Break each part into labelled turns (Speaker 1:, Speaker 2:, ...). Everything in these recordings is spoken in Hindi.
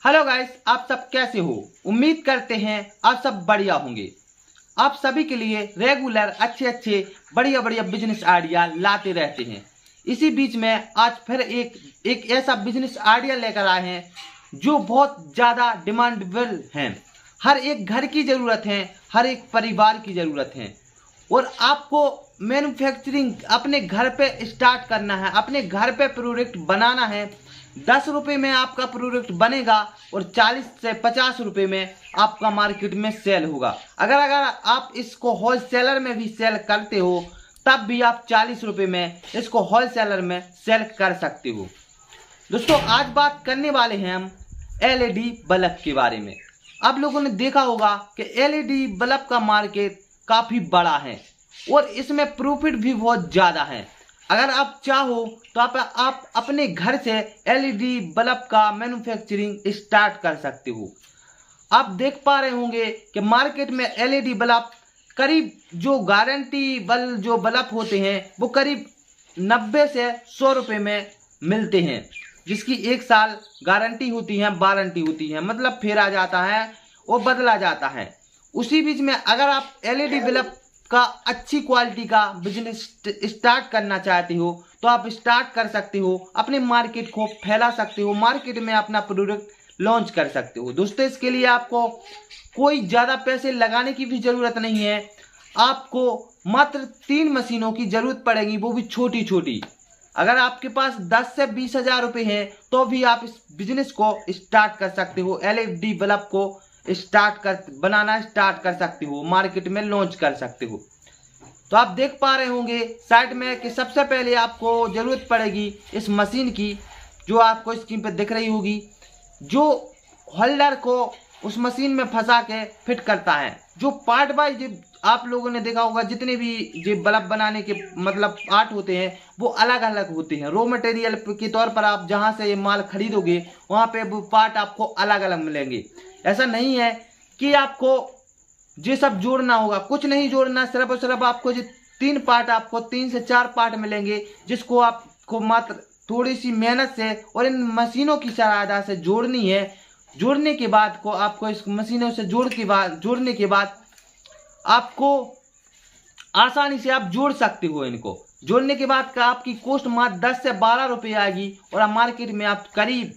Speaker 1: हेलो गाइस, आप सब कैसे हो। उम्मीद करते हैं आप सब बढ़िया होंगे। आप सभी के लिए रेगुलर अच्छे बढ़िया बिजनेस आइडिया लाते रहते हैं। इसी बीच में आज फिर एक ऐसा बिजनेस आइडिया लेकर आए हैं जो बहुत ज़्यादा डिमांडेबल है। हर एक घर की ज़रूरत है, हर एक परिवार की ज़रूरत है। और आपको मैन्युफैक्चरिंग अपने घर पे स्टार्ट करना है, अपने घर पे प्रोडक्ट बनाना है। 10 रुपये में आपका प्रोडक्ट बनेगा और 40 से 50 रुपये में आपका मार्केट में सेल होगा। अगर आप इसको होलसेलर में भी सेल करते हो तब भी आप 40 रुपये में इसको होलसेलर में सेल कर सकते हो। दोस्तों, आज बात करने वाले हैं हम एलईडी बल्ब के बारे में। आप लोगों ने देखा होगा कि एलईडी बल्ब का मार्केट काफ़ी बड़ा है और इसमें प्रॉफिट भी बहुत ज़्यादा है। अगर आप चाहो तो आप अपने घर से एलईडी बल्ब का मैन्युफैक्चरिंग स्टार्ट कर सकते हो। आप देख पा रहे होंगे कि मार्केट में एलईडी बल्ब करीब जो गारंटी जो बल्ब होते हैं वो करीब 90 से 100 रुपये में मिलते हैं, जिसकी 1 साल गारंटी होती है, वारंटी होती है, मतलब फेरा जाता है और बदला जाता है। उसी बीच में अगर आप एलईडी बल्ब का अच्छी क्वालिटी का बिजनेस स्टार्ट करना चाहते हो तो आप स्टार्ट कर सकते हो, अपने मार्केट को फैला सकते हो, मार्केट में अपना प्रोडक्ट लॉन्च कर सकते हो। दोस्तों, इसके लिए आपको कोई ज़्यादा पैसे लगाने की भी ज़रूरत नहीं है। आपको मात्र 3 मशीनों की ज़रूरत पड़ेगी, वो भी छोटी छोटी। अगर आपके पास 10 से 20 हज़ार रुपये हैं तो भी आप इस बिजनेस को स्टार्ट कर सकते हो, एलईडी बल्ब को बनाना स्टार्ट कर सकते हो, मार्केट में लॉन्च कर सकते हो। तो आप देख पा रहे होंगे साइड में कि सबसे पहले आपको ज़रूरत पड़ेगी इस मशीन की, जो आपको स्क्रीन पर दिख रही होगी, जो होल्डर को उस मशीन में फंसा के फिट करता है। जो पार्ट वाइज आप लोगों ने देखा होगा, जितने भी जो बल्ब बनाने के मतलब पार्ट होते हैं वो अलग अलग होते हैं। रॉ मटेरियल के तौर पर आप जहाँ से ये माल खरीदोगे वहाँ पे वो पार्ट आपको अलग अलग मिलेंगे। ऐसा नहीं है कि आपको ये सब जोड़ना होगा, कुछ नहीं जोड़ना, सिर्फ और सिर्फ आपको जो 3 पार्ट, आपको 3 से 4 पार्ट मिलेंगे, जिसको आपको मात्र थोड़ी सी मेहनत से और इन मशीनों की सहायता से जोड़नी है। जोड़ने के बाद को आपको इस मशीनों से जोड़ने के बाद आपको आसानी से आप जोड़ सकते हो। इनको जोड़ने के बाद का आपकी कॉस्ट मात्र 10 से 12 रुपये आएगी और आप मार्केट में आप करीब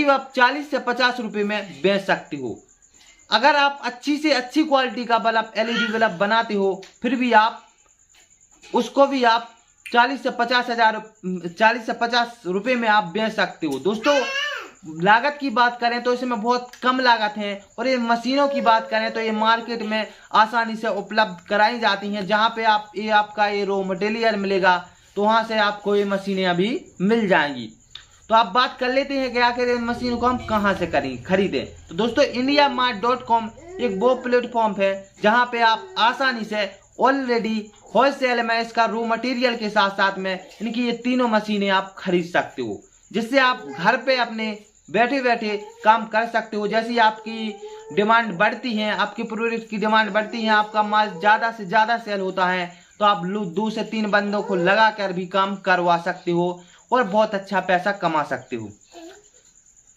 Speaker 1: आप 40 से 50 रुपये में बेच सकते हो। अगर आप अच्छी से अच्छी क्वालिटी का बल्ब एलईडी बल्ब बनाते हो फिर भी आप उसको भी आप 40 से 50 रुपये में आप बेच सकते हो। दोस्तों, लागत की बात करें तो इसमें बहुत कम लागत है और ये मशीनों की बात करें तो ये मार्केट में आसानी से उपलब्ध कराई जाती हैं। जहाँ पे आपका ये रॉ मटेरियल मिलेगा तो वहाँ से आपको ये मशीनें अभी मिल जाएंगी। तो आप बात कर लेते हैं कि आखिर इन मशीनों को हम कहाँ से खरीदें। तो दोस्तों, indiamart.com एक वो प्लेटफॉर्म है जहाँ पे आप आसानी से ऑलरेडी होलसेल में इसका रॉ मटेरियल के साथ साथ में इनकी ये तीनों मशीनें आप खरीद सकते हो, जिससे आप घर पे अपने बैठे बैठे काम कर सकते हो। जैसी आपकी डिमांड बढ़ती है, आपके प्रोडक्ट की डिमांड बढ़ती है, आपका माल ज़्यादा से ज़्यादा सेल होता है तो आप 2 से 3 बंदों को लगा कर भी काम करवा सकते हो और बहुत अच्छा पैसा कमा सकते हो।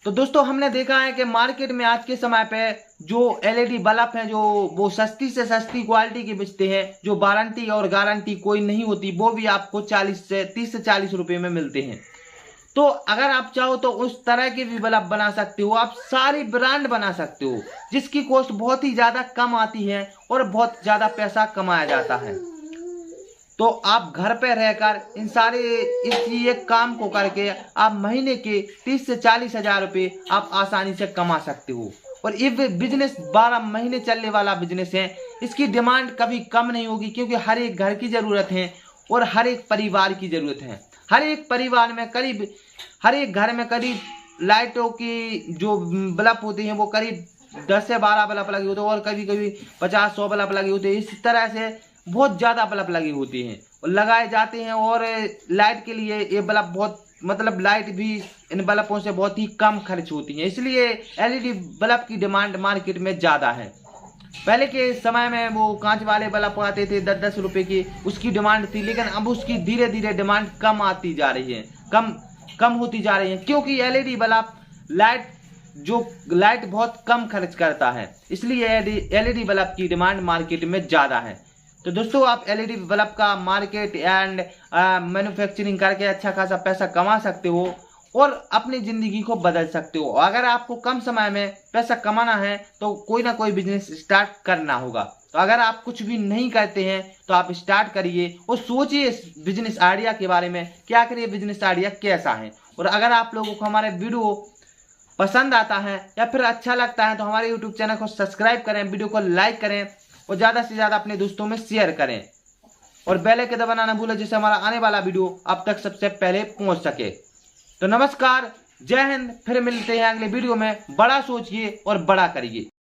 Speaker 1: तो दोस्तों, हमने देखा है कि मार्केट में आज के समय पे जो एलईडी बल्ब हैं जो वो सस्ती से सस्ती क्वालिटी के बेचते हैं, जो वारंटी और गारंटी कोई नहीं होती, वो भी आपको 30 से 40 रुपये में मिलते हैं। तो अगर आप चाहो तो उस तरह के भी बल्ब बना सकते हो, आप सारी ब्रांड बना सकते हो, जिसकी कॉस्ट बहुत ही ज़्यादा कम आती है और बहुत ज़्यादा पैसा कमाया जाता है। तो आप घर पे रहकर इन सारे एक काम को करके आप महीने के 30 से 40 हज़ार रुपये आप आसानी से कमा सकते हो। और ये बिजनेस 12 महीने चलने वाला बिजनेस है। इसकी डिमांड कभी कम नहीं होगी, क्योंकि हर एक घर की ज़रूरत है और हर एक परिवार की ज़रूरत है। हर एक परिवार में हर एक घर में करीब लाइटों की जो बल्ब होते हैं वो करीब 10 से 12 बल्ब लगे होते हैं और कभी 50-100 बल्ब लगे होते हैं। इस तरह से बहुत ज़्यादा बल्ब लगे होते हैं और लगाए जाते हैं। और लाइट के लिए ये बल्ब बहुत मतलब लाइट भी इन बल्बों से बहुत ही कम खर्च होती है, इसलिए एलईडी बल्ब की डिमांड मार्केट में ज़्यादा है। पहले के समय में वो कांच वाले बल्ब आते थे 10-10 रुपये की, उसकी डिमांड थी, लेकिन अब उसकी धीरे धीरे डिमांड कम आती जा रही है, कम होती जा रही है, क्योंकि एलईडी बल्ब लाइट जो लाइट बहुत कम खर्च करता है, इसलिए एलईडी बल्ब की डिमांड मार्केट में ज़्यादा है। तो दोस्तों आप एलईडी बल्ब का मार्केट एंड मैन्युफैक्चरिंग करके अच्छा खासा पैसा कमा सकते हो और अपनी ज़िंदगी को बदल सकते हो। अगर आपको कम समय में पैसा कमाना है तो कोई ना कोई बिजनेस स्टार्ट करना होगा। तो अगर आप कुछ भी नहीं करते हैं तो आप स्टार्ट करिए और सोचिए इस बिजनेस आइडिया के बारे में कि आखिर ये बिजनेस आइडिया कैसा है। और अगर आप लोगों को हमारे वीडियो पसंद आता है या फिर अच्छा लगता है तो हमारे यूट्यूब चैनल को सब्सक्राइब करें, वीडियो को लाइक करें और ज़्यादा से ज़्यादा अपने दोस्तों में शेयर करें और बेल आइकन दबाना ना भूलें जिससे हमारा आने वाला वीडियो आप तक सबसे पहले पहुंच सके। तो नमस्कार, जय हिंद। फिर मिलते हैं अगले वीडियो में। बड़ा सोचिए और बड़ा करिए।